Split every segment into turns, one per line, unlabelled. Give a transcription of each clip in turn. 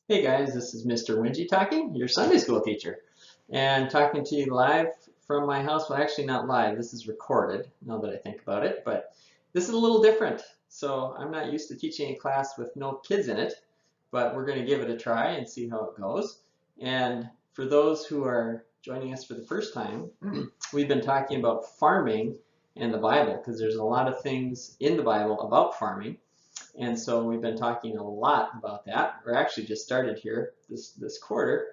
Hey guys, this is Mr. Wingy talking, your Sunday school teacher, and talking to you live from my house. Well, actually not live, this is recorded now that I think about it, but this is a little different. So I'm not used to teaching a class with no kids in it, but we're going to give it a try and see how it goes. And for those who are joining us for the first time, we've been talking about farming and the Bible because there's a lot of things in the Bible about farming. And so we've been talking a lot about that. We're actually just started here this quarter.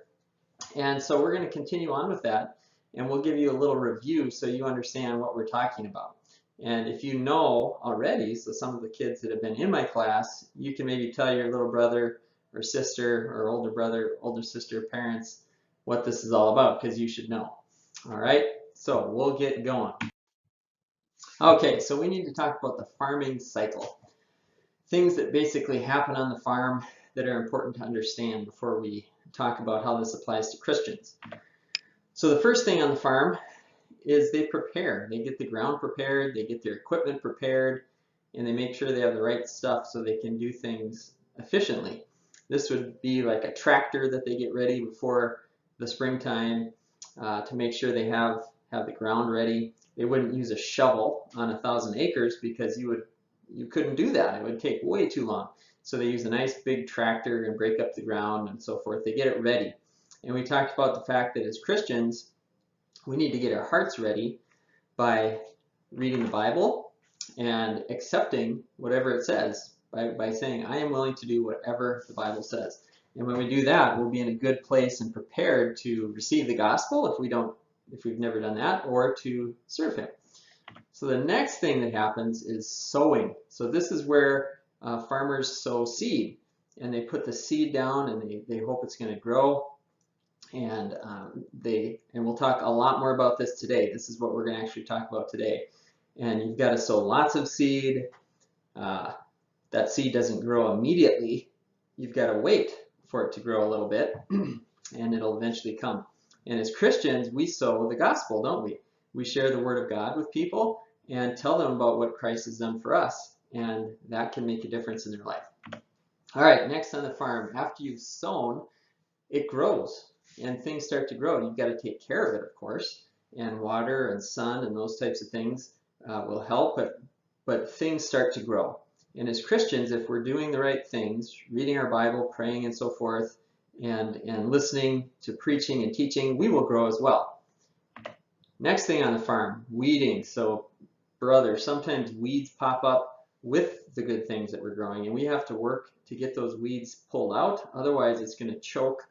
And so we're going to continue on with that. And we'll give you a little review so you understand what we're talking about. And if you know already, so some of the kids that have been in my class, you can maybe tell your little brother or sister or older brother, older sister, parents what this is all about because you should know. All right, so we'll get going. Okay, so we need to talk about the farming cycle. Things that basically happen on the farm that are important to understand before we talk about how this applies to Christians. So the first thing on the farm is they prepare. They get the ground prepared, they get their equipment prepared, and they make sure they have the right stuff so they can do things efficiently. This would be like a tractor that they get ready before the springtime to make sure they have the ground ready. They wouldn't use a shovel on 1,000 acres because you couldn't do that. It would take way too long. So they use a nice big tractor and break up the ground and so forth. They get it ready. And we talked about the fact that as Christians, we need to get our hearts ready by reading the Bible and accepting whatever it says by saying, I am willing to do whatever the Bible says. And when we do that, we'll be in a good place and prepared to receive the gospel if we've never done that, or to serve him. So the next thing that happens is sowing. So this is where farmers sow seed, and they put the seed down and they hope it's going to grow. And we'll talk a lot more about this today. This is what we're going to actually talk about today. And you've got to sow lots of seed. That seed doesn't grow immediately. You've got to wait for it to grow a little bit, and it'll eventually come. And as Christians, we sow the gospel, don't we? We share the word of God with people and tell them about what Christ has done for us, and that can make a difference in their life. All right, next on the farm, after you've sown, it grows and things start to grow. You've got to take care of it, of course, and water and sun and those types of things will help, but things start to grow. And as Christians, if we're doing the right things, reading our Bible, praying and so forth, and listening to preaching and teaching, we will grow as well. Next thing on the farm, weeding. So brother, sometimes weeds pop up with the good things that we're growing, and we have to work to get those weeds pulled out. Otherwise, it's going to choke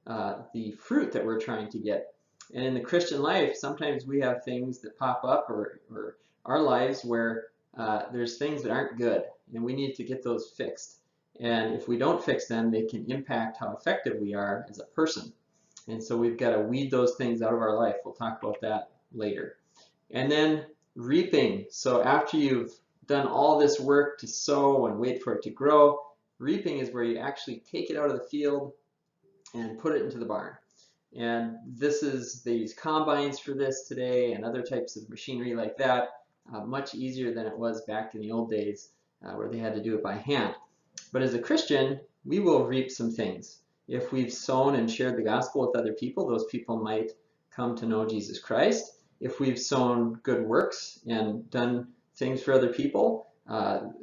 the fruit that we're trying to get. And in the Christian life, sometimes we have things that pop up or our lives where there's things that aren't good, and we need to get those fixed. And if we don't fix them, they can impact how effective we are as a person. And so we've got to weed those things out of our life. We'll talk about that later. And then reaping. So after you've done all this work to sow and wait for it to grow, reaping is where you actually take it out of the field and put it into the barn. And they use combines for this today and other types of machinery like that. Much easier than it was back in the old days where they had to do it by hand. But as a Christian, we will reap some things. If we've sown and shared the gospel with other people, those people might come to know Jesus Christ. If we've sown good works and done things for other people,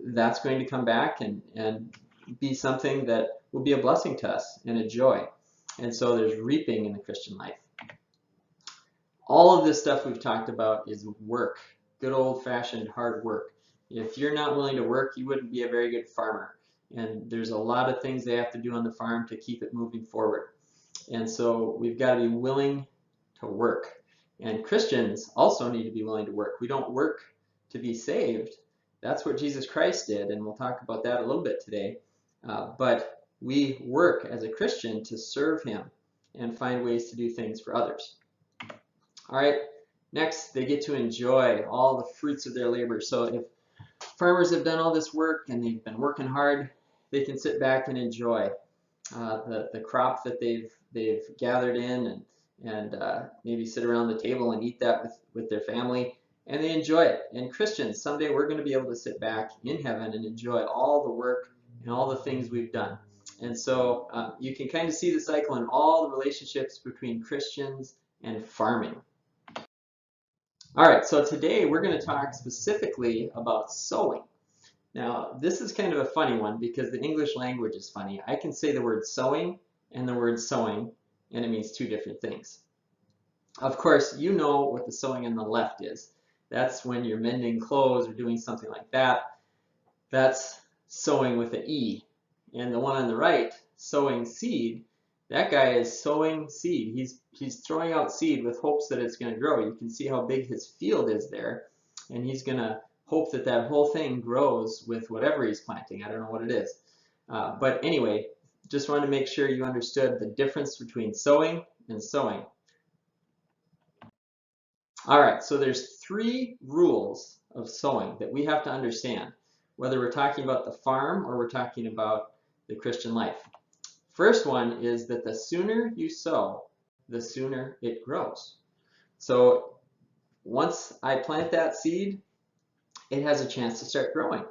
that's going to come back and be something that will be a blessing to us and a joy. And so there's reaping in the Christian life. All of this stuff we've talked about is work, good old-fashioned hard work. If you're not willing to work, you wouldn't be a very good farmer. And there's a lot of things they have to do on the farm to keep it moving forward. And so we've got to be willing to work. And Christians also need to be willing to work. We don't work to be saved. That's what Jesus Christ did, and we'll talk about that a little bit today. But we work as a Christian to serve him and find ways to do things for others. All right, next, they get to enjoy all the fruits of their labor. So if farmers have done all this work and they've been working hard, they can sit back and enjoy the crop that they've gathered in and maybe sit around the table and eat that with their family, and they enjoy it. And Christians, someday we're going to be able to sit back in heaven and enjoy all the work and all the things we've done. And so you can kind of see the cycle in all the relationships between Christians and farming. All right, so today we're going to talk specifically about sowing. Now, this is kind of a funny one because the English language is funny. I can say the word sowing and the word sewing, and it means two different things. Of course, you know what the sewing on the left is. That's when you're mending clothes or doing something like that. That's sowing with an E. And the one on the right, sowing seed, that guy is sowing seed. He's throwing out seed with hopes that it's going to grow. You can see how big his field is there. And he's going to hope that that whole thing grows with whatever he's planting. I don't know what it is. But anyway, just wanted to make sure you understood the difference between sowing and sowing. All right, so there's 3 rules of sowing that we have to understand, whether we're talking about the farm or we're talking about the Christian life. First one is that the sooner you sow, the sooner it grows. So once I plant that seed, it has a chance to start growing.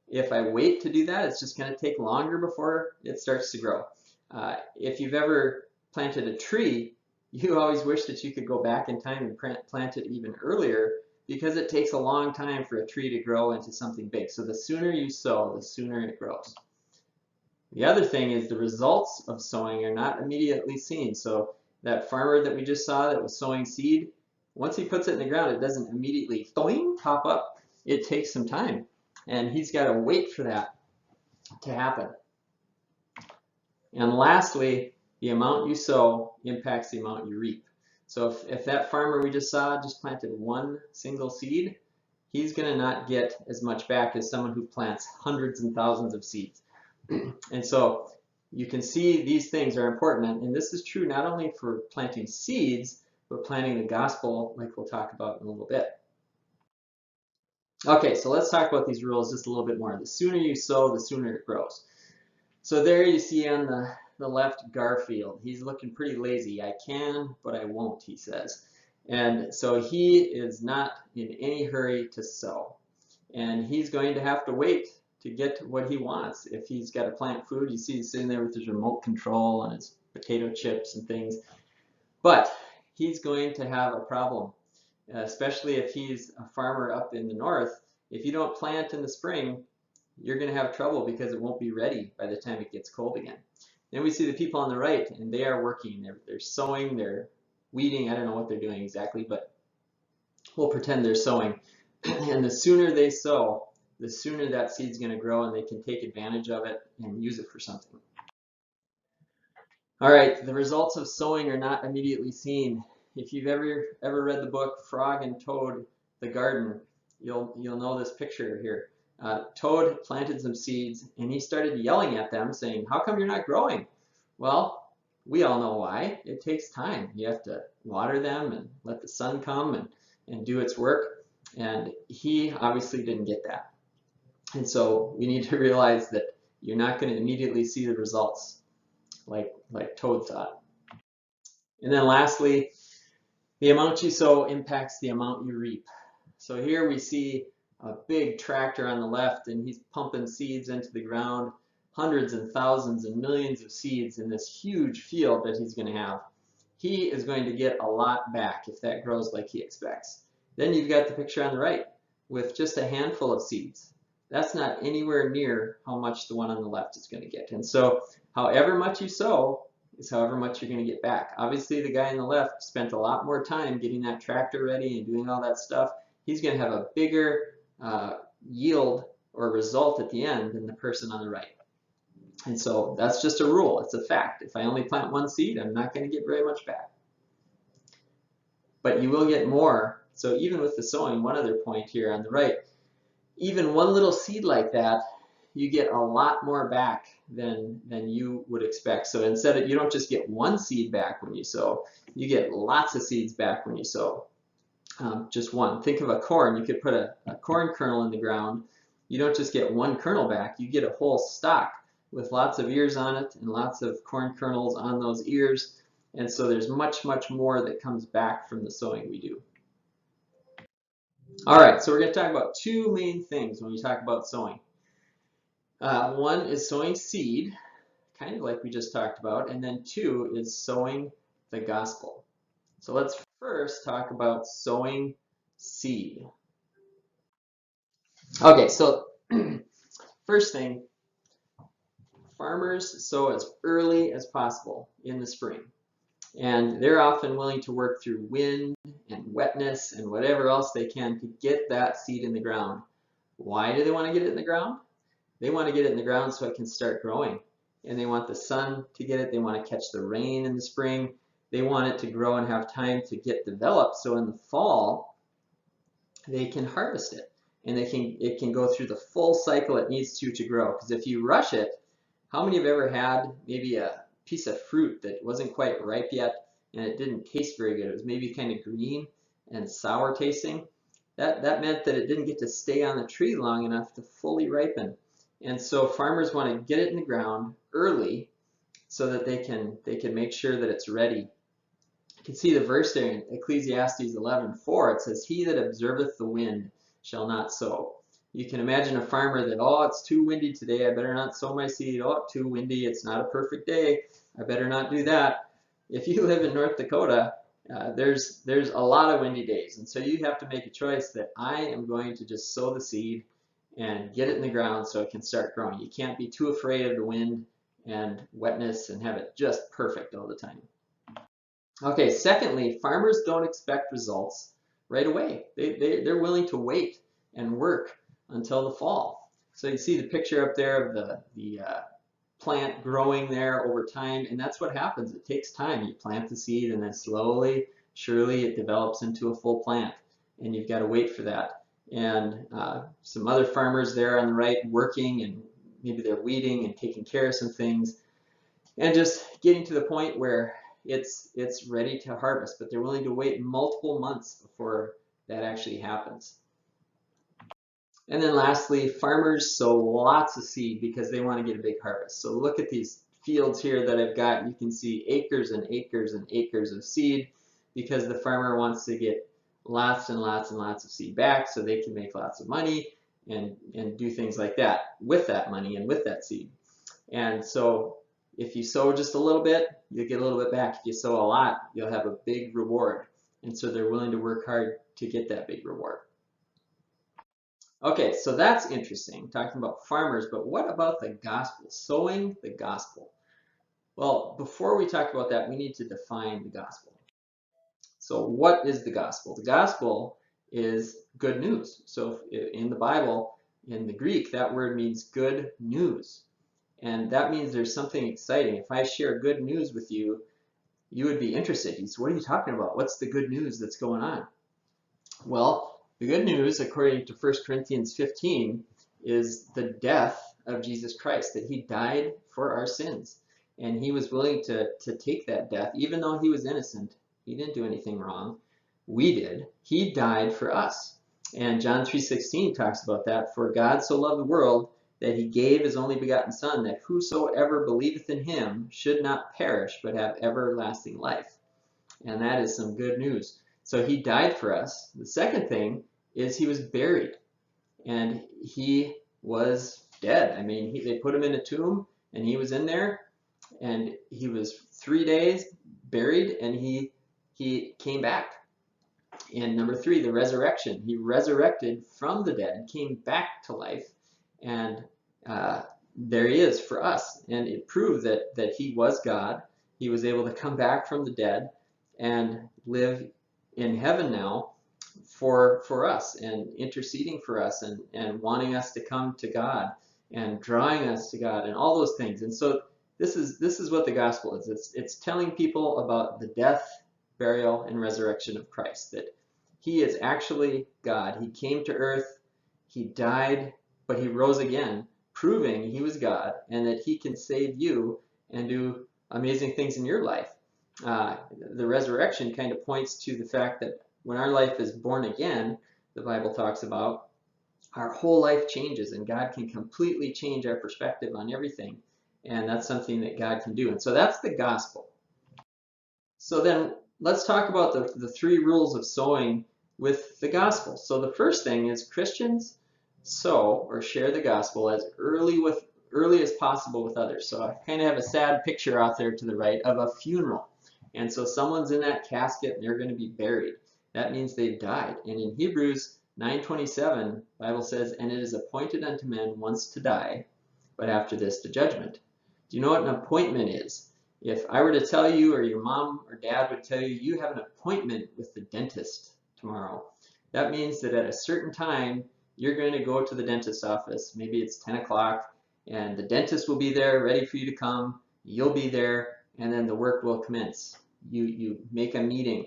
If I wait to do that, it's just going to take longer before it starts to grow. If you've ever planted a tree, you always wish that you could go back in time and plant it even earlier because it takes a long time for a tree to grow into something big. So the sooner you sow, the sooner it grows. The other thing is the results of sowing are not immediately seen. So that farmer that we just saw that was sowing seed, once he puts it in the ground, it doesn't immediately pop up. It takes some time, and he's got to wait for that to happen. And lastly, the amount you sow impacts the amount you reap. So if that farmer we just saw just planted one single seed, he's going to not get as much back as someone who plants hundreds and thousands of seeds. And so you can see these things are important. And this is true not only for planting seeds, but planting the gospel, like we'll talk about in a little bit. Okay, so let's talk about these rules just a little bit more. The sooner you sow, the sooner it grows. So there you see on the left Garfield. He's looking pretty lazy. I can, but I won't, he says. And so he is not in any hurry to sow. And he's going to have to wait to get what he wants. If he's got to plant food, you see he's sitting there with his remote control and his potato chips and things. But he's going to have a problem, especially if he's a farmer up in the north. If you don't plant in the spring, you're going to have trouble because it won't be ready by the time it gets cold again. Then we see the people on the right, and they are working. They're sowing, they're weeding. I don't know what they're doing exactly, but we'll pretend they're sowing. And the sooner they sow, the sooner that seed's going to grow and they can take advantage of it and use it for something. All right, the results of sowing are not immediately seen. If you've ever read the book Frog and Toad, The Garden, you'll know this picture here. Toad planted some seeds and he started yelling at them saying, "How come you're not growing?" Well, we all know why. It takes time. You have to water them and let the sun come and do its work. And he obviously didn't get that. And so we need to realize that you're not going to immediately see the results like Toad thought. And then lastly, the amount you sow impacts the amount you reap. So here we see a big tractor on the left, and he's pumping seeds into the ground, hundreds and thousands and millions of seeds in this huge field that he's going to have. He is going to get a lot back if that grows like he expects. Then you've got the picture on the right with just a handful of seeds. That's not anywhere near how much the one on the left is going to get. And so however much you sow is however much you're going to get back. Obviously, the guy on the left spent a lot more time getting that tractor ready and doing all that stuff. He's going to have a bigger yield or result at the end than the person on the right. And so that's just a rule. It's a fact. If I only plant one seed, I'm not going to get very much back. But you will get more. So even with the sowing, one other point here on the right, even one little seed like that, you get a lot more back than you would expect. So instead of, you don't just get one seed back when you sow, you get lots of seeds back when you sow. Just one. Think of a corn. You could put a corn kernel in the ground. You don't just get one kernel back, you get a whole stalk with lots of ears on it and lots of corn kernels on those ears. And so there's much, much more that comes back from the sowing we do. All right, so we're going to talk about two main things when we talk about sowing. One is sowing seed, kind of like we just talked about. And then 2 is sowing the gospel. So let's first talk about sowing seed. Okay, so first thing, farmers sow as early as possible in the spring. And they're often willing to work through wind and wetness and whatever else they can to get that seed in the ground. Why do they want to get it in the ground? They want to get it in the ground so it can start growing. And they want the sun to get it. They want to catch the rain in the spring. They want it to grow and have time to get developed. So in the fall, they can harvest it. And it can go through the full cycle it needs to grow. Because if you rush it, how many have ever had maybe a piece of fruit that wasn't quite ripe yet and it didn't taste very good? It was maybe kind of green and sour tasting. That meant that it didn't get to stay on the tree long enough to fully ripen. And so farmers want to get it in the ground early so that they can make sure that it's ready. You can see the verse there in Ecclesiastes 11:4. It says, "He that observeth the wind shall not sow." You can imagine a farmer that, oh, it's too windy today, I better not sow my seed. Oh, too windy, it's not a perfect day, I better not do that. If you live in North Dakota, there's a lot of windy days, and so you have to make a choice that I am going to just sow the seed and get it in the ground so it can start growing. You can't be too afraid of the wind and wetness and have it just perfect all the time. Okay, secondly, farmers don't expect results right away. They're willing to wait and work until the fall. So you see the picture up there of the plant growing there over time, and that's what happens. It takes time. You plant the seed and then slowly, surely it develops into a full plant, and you've got to wait for that. And some other farmers there on the right working, and maybe they're weeding and taking care of some things and just getting to the point where it's ready to harvest, but they're willing to wait multiple months before that actually happens. And then lastly, farmers sow lots of seed because they want to get a big harvest. So look at these fields here that I've got. You can see acres and acres and acres of seed because the farmer wants to get lots and lots and lots of seed back so they can make lots of money and do things like that with that money and with that seed. And so if you sow just a little bit, you'll get a little bit back. If you sow a lot, you'll have a big reward. And so they're willing to work hard to get that big reward. Okay, so that's interesting, talking about farmers, but what about the gospel, sowing the gospel? Well, before we talk about that, we need to define the gospel. So what is the gospel? The gospel is good news. So in the Bible, in the Greek, that word means good news. And that means there's something exciting. If I share good news with you, you would be interested. You say, what are you talking about? What's the good news that's going on? Well, the good news, according to 1 Corinthians 15, is the death of Jesus Christ, that he died for our sins. And he was willing to take that death, even though he was innocent. He didn't do anything wrong. We did. He died for us. And John 3:16 talks about that. For God so loved the world that he gave his only begotten Son, that whosoever believeth in him should not perish, but have everlasting life. And that is some good news. So he died for us. The second thing is he was buried, and he was dead. I mean, they put him in a tomb, and he was in there, and he was 3 days buried, and he came back. And number 3, the resurrection. He resurrected from the dead, came back to life, and there he is for us. And it proved that he was God. He was able to come back from the dead and live in heaven now for us and interceding for us and wanting us to come to God and drawing us to God and all those things. And so this is what the gospel is. It's telling people about the death, burial, and resurrection of Christ, that he is actually God. He came to earth, he died, but he rose again, proving he was God and that he can save you and do amazing things in your life. The resurrection kind of points to the fact that when our life is born again, the Bible talks about, our whole life changes and God can completely change our perspective on everything. And that's something that God can do. And so that's the gospel. So then let's talk about the 3 rules of sowing with the gospel. So the first thing is Christians sow or share the gospel as early early as possible with others. So I kind of have a sad picture out there to the right of a funeral. And so someone's in that casket and they're going to be buried. That means they've died. And in Hebrews 9:27, Bible says, "And it is appointed unto men once to die, but after this the judgment." Do you know what an appointment is? If I were to tell you, or your mom or dad would tell you, you have an appointment with the dentist tomorrow, that means that at a certain time, you're going to go to the dentist's office. Maybe it's 10 o'clock, and the dentist will be there ready for you to come. You'll be there, and then the work will commence. You make a meeting.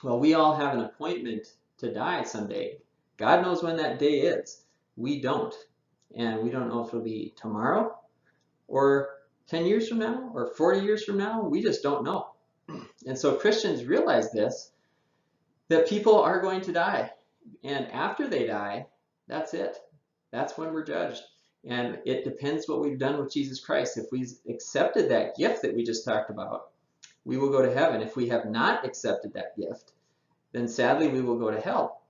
Well, we all have an appointment to die someday. God knows when that day is. We don't. And we don't know if it'll be tomorrow or 10 years from now or 40 years from now. We just don't know. And so Christians realize this, that people are going to die. And after they die, that's it. That's when we're judged. And it depends what we've done with Jesus Christ. If we've accepted that gift that we just talked about, we will go to heaven. If we have not accepted that gift, then sadly we will go to hell.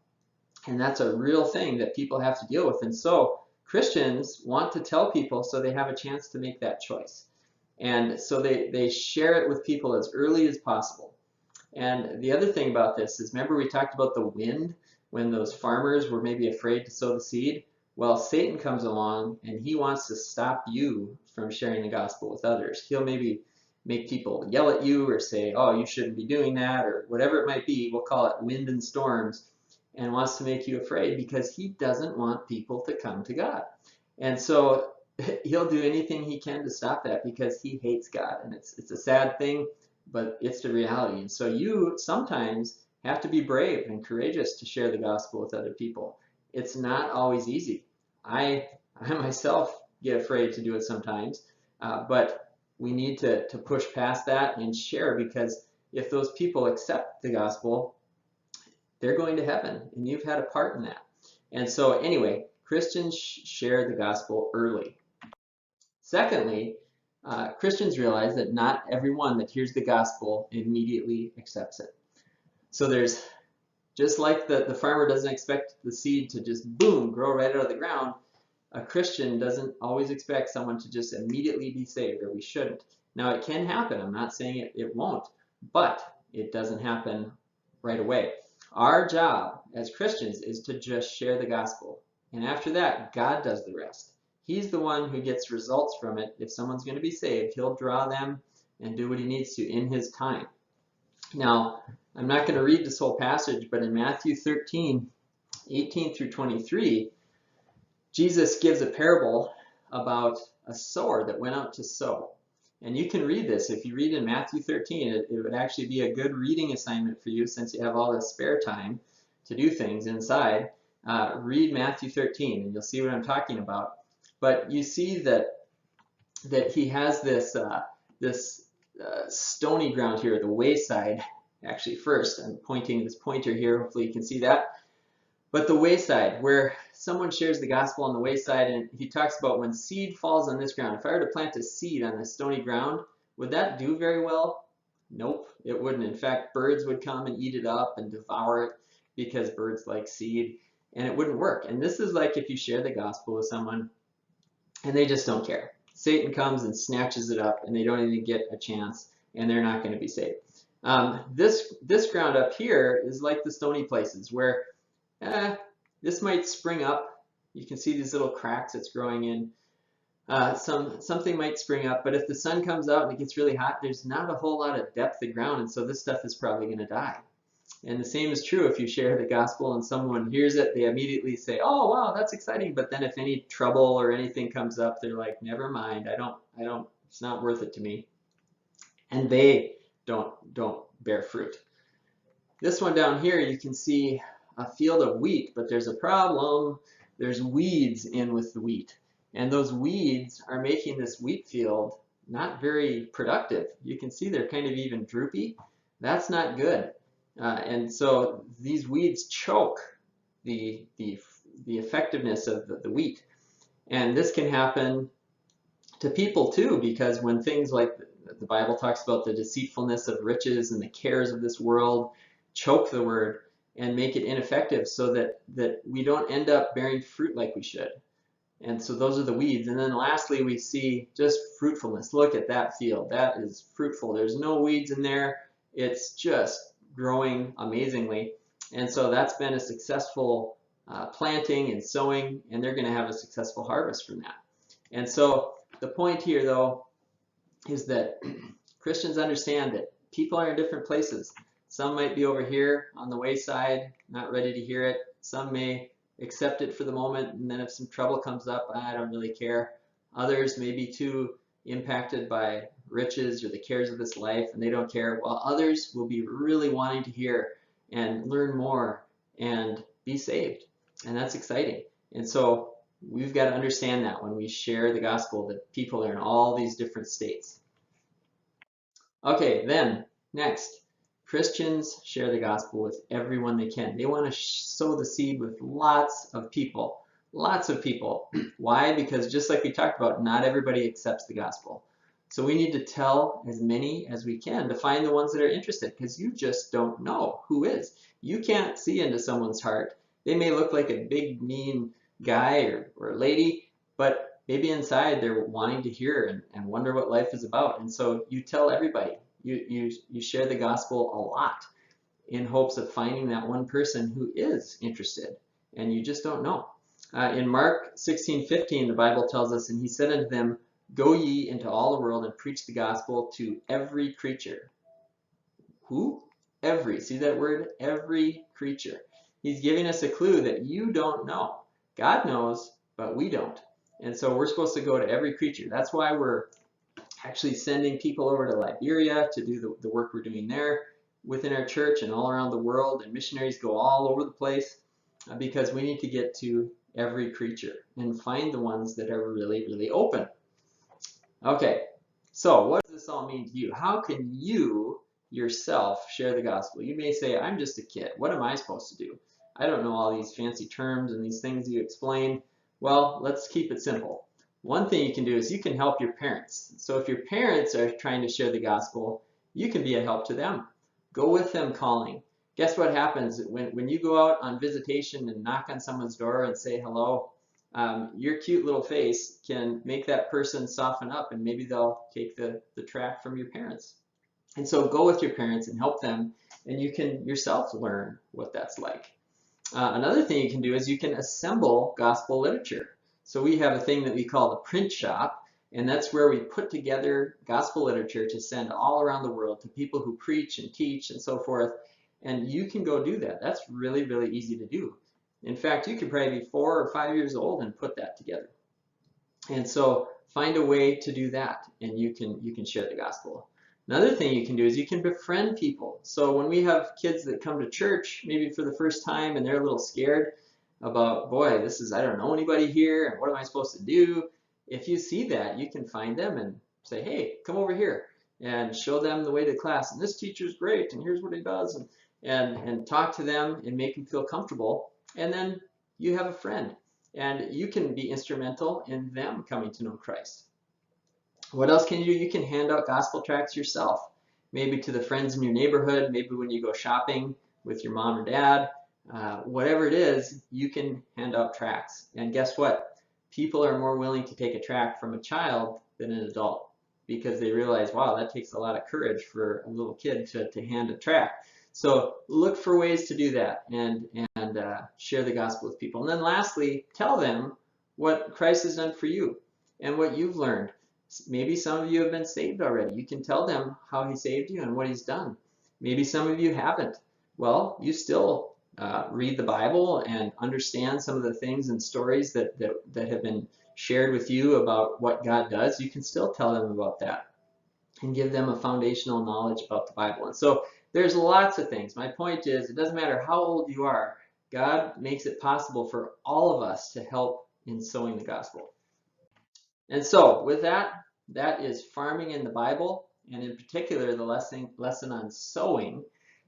And that's a real thing that people have to deal with. And so Christians want to tell people so they have a chance to make that choice. And so they share it with people as early as possible. And the other thing about this is, remember we talked about the wind when those farmers were maybe afraid to sow the seed? Well, Satan comes along and he wants to stop you from sharing the gospel with others. He'll maybe make people yell at you or say, oh, you shouldn't be doing that, or whatever it might be. We'll call it wind and storms, and wants to make you afraid because he doesn't want people to come to God. And so he'll do anything he can to stop that because he hates God. And it's a sad thing, but it's the reality. And so you sometimes have to be brave and courageous to share the gospel with other people. It's not always easy. I myself get afraid to do it sometimes, but we need to push past that and share, because if those people accept the gospel, they're going to heaven, and you've had a part in that. And so anyway, Christians share the gospel early. Secondly, Christians realize that not everyone that hears the gospel immediately accepts it. So there's, just like the farmer doesn't expect the seed to just boom, grow right out of the ground, a Christian doesn't always expect someone to just immediately be saved, or we shouldn't. Now it can happen, I'm not saying it won't, but it doesn't happen right away. Our job as Christians is to just share the gospel. And after that, God does the rest. He's the one who gets results from it. If someone's going to be saved, he'll draw them and do what he needs to in his time. Now, I'm not going to read this whole passage, but in Matthew 13, 18 through 23, Jesus gives a parable about a sower that went out to sow. And you can read this. If you read in Matthew 13, it would actually be a good reading assignment for you, since you have all this spare time to do things inside. Read Matthew 13 and you'll see what I'm talking about. But you see that he has this stony ground here, the wayside. Actually, first, I'm pointing this pointer here. Hopefully you can see that. But the wayside, where someone shares the gospel on the wayside, and he talks about when seed falls on this ground. If I were to plant a seed on this stony ground, would that do very well? Nope, it wouldn't. In fact, birds would come and eat it up and devour it, because birds like seed, and it wouldn't work. And this is like if you share the gospel with someone and they just don't care. Satan comes and snatches it up, and they don't even get a chance, and they're not going to be saved. This ground up here is like the stony places, where this might spring up. You can see these little cracks it's growing in. Something might spring up, but if the sun comes out and it gets really hot, there's not a whole lot of depth of ground, and so this stuff is probably going to die. And the same is true if you share the gospel and someone hears it, they immediately say, oh wow, that's exciting, but then if any trouble or anything comes up, they're like, never mind, I don't, it's not worth it to me. And they don't bear fruit. This one down here, you can see a field of wheat, but there's a problem. There's weeds in with the wheat, and those weeds are making this wheat field not very productive. You can see they're kind of even droopy. That's not good. And so these weeds choke the effectiveness of the wheat. And this can happen to people too, because when things like the Bible talks about the deceitfulness of riches and the cares of this world choke the word and make it ineffective, so that we don't end up bearing fruit like we should. And so those are the weeds. And then lastly, we see just fruitfulness. Look at that field. That is fruitful. There's no weeds in there. It's just growing amazingly. And so that's been a successful planting and sowing, and they're going to have a successful harvest from that. And so the point here, though, is that Christians understand that people are in different places. Some might be over here on the wayside, not ready to hear it. Some may accept it for the moment, and then if some trouble comes up, I don't really care. Others may be too impacted by riches or the cares of this life, and they don't care, while others will be really wanting to hear and learn more and be saved. And that's exciting. And so we've got to understand that when we share the gospel, that people are in all these different states. Okay, then next, Christians share the gospel with everyone they can. They want to sow the seed with lots of people. Lots of people. Why? Because just like we talked about, not everybody accepts the gospel. So we need to tell as many as we can to find the ones that are interested, because you just don't know who is. You can't see into someone's heart. They may look like a big, mean guy or lady, but maybe inside they're wanting to hear and wonder what life is about. And so you tell everybody. You share the gospel a lot in hopes of finding that one person who is interested, and you just don't know. In Mark 16:15, the Bible tells us, and he said unto them, Go ye into all the world and preach the gospel to every creature. Who? Every. See that word? Every creature. He's giving us a clue that you don't know. God knows, but we don't. And so we're supposed to go to every creature. That's why we're actually sending people over to Liberia to do the work we're doing there within our church and all around the world. And missionaries go all over the place because we need to get to every creature and find the ones that are really, really open. Okay, so what does this all mean to you? How can you yourself share the gospel? You may say, I'm just a kid. What am I supposed to do? I don't know all these fancy terms and these things you explain. Well, let's keep it simple. One thing you can do is you can help your parents. So if your parents are trying to share the gospel, you can be a help to them. Go with them calling. Guess what happens when you go out on visitation and knock on someone's door and say hello? Your cute little face can make that person soften up, and maybe they'll take the tract from your parents. And so go with your parents and help them, and you can yourself learn what that's like. Another thing you can do is you can assemble gospel literature. So we have a thing that we call the print shop, and that's where we put together gospel literature to send all around the world to people who preach and teach and so forth. And you can go do that. That's really, really easy to do. In fact, you could probably be 4 or 5 years old and put that together. And so find a way to do that, and you can share the gospel. Another thing you can do is you can befriend people. So when we have kids that come to church, maybe for the first time, and they're a little scared about, boy, I don't know anybody here, and what am I supposed to do? If you see that, you can find them and say, hey, come over here, and show them the way to class. And this teacher's great, and here's what he does, and talk to them and make them feel comfortable. And then you have a friend, and you can be instrumental in them coming to know Christ. What else can you do? You can hand out gospel tracts yourself, maybe to the friends in your neighborhood, maybe when you go shopping with your mom or dad. Whatever it is, you can hand out tracts. And guess what? People are more willing to take a tract from a child than an adult, because they realize, wow, that takes a lot of courage for a little kid to hand a tract. So look for ways to do that and share the gospel with people. And then lastly, tell them what Christ has done for you and what you've learned. Maybe some of you have been saved already. You can tell them how he saved you and what he's done. Maybe some of you haven't. Well, you still read the Bible and understand some of the things and stories that have been shared with you about what God does. You can still tell them about that and give them a foundational knowledge about the Bible. And so there's lots of things. My point is, it doesn't matter how old you are, God makes it possible for all of us to help in sowing the gospel. And so with that, that is farming in the Bible, and in particular the lesson on sowing.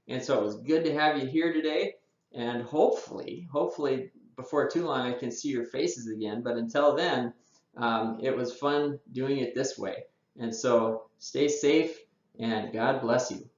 And so it was good to have you here today, and hopefully before too long I can see your faces again. But until then, it was fun doing it this way. And so stay safe, and God bless you.